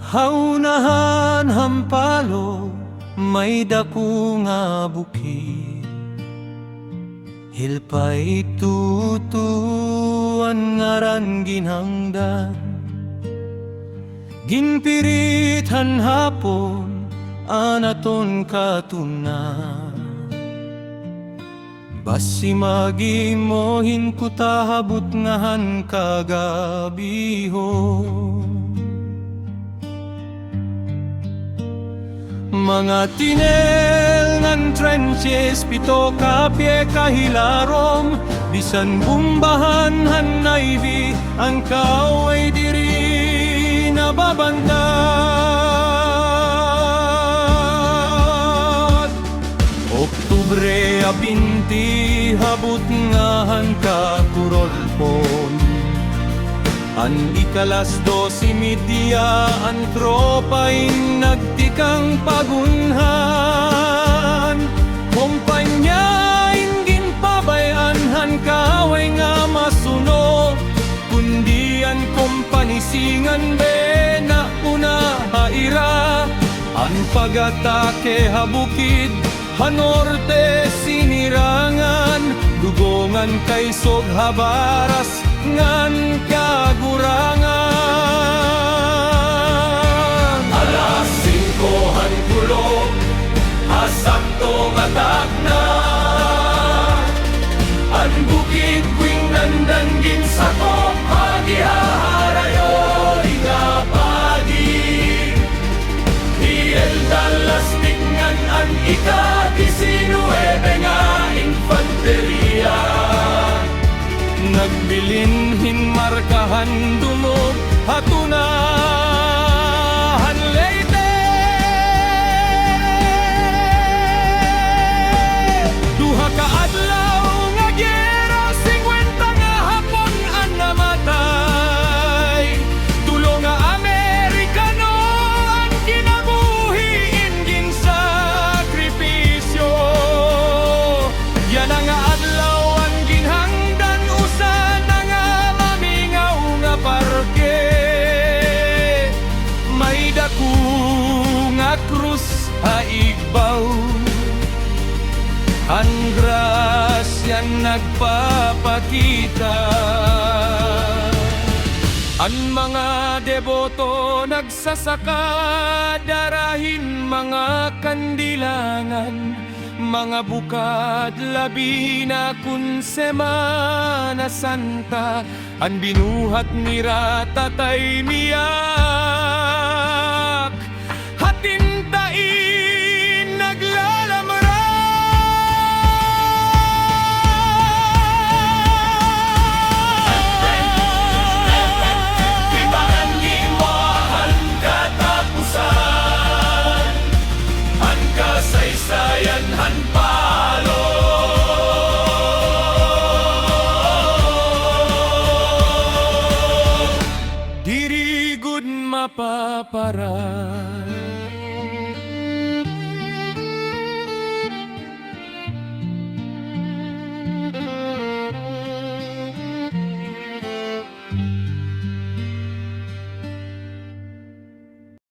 Haunahan hampalo, may dako nga bukid. Hilpay tutuan ngaran ginhangdan. Ginpiritan hapon, anaton katunan. Basi magimohin ko tahabot ngahan kagabihon. Mga tinel ng trenches, pito kapye kahilarom. Bisan bumbahan hanayvi, ang kaway diri nababandat. Oktubre a 20, habot ngahan kakurolpon. An ikalas 12:30, ang tropa'y nagtikang pagunhan. Kompanyain ginpabayanhan, kaway nga masuno. Kundi ang kompanisingan be na una haira. Ang pag-atake habukid, hanorte sinirangan. Dugongan kay sog habaras, ngan kagurangan. Alas 5:00 kulog, asakto matak na. Ang bukid kwing nandan ginsakop, hagihaharayo ikapagi. Hiel dalas tingnan ang ika-19 nga infanteria. Nagbilinhin markahan dumog hatunahan Leyte. Duha ka adlaw nga gyera, 50 nga hapon ang namatay. Tulo nga Amerikano ang kinabuhi ingin sakripisyo. Yan ang adlaw ang ginhangdan, usa na nga mamingaw nga parke. May dako nga krus haigbaw, ang grasya nagpapakita. Ang mga deboto nagsasaka, darahin mga kandilangan. Mga bukad labi na kun Semana Santa, ang binuhat ni Ratatay miyak. Hatintain naglalamra. Kibangan mo ang katapusan, ang kasaysayan hanpalo. Diri gud mapaparan.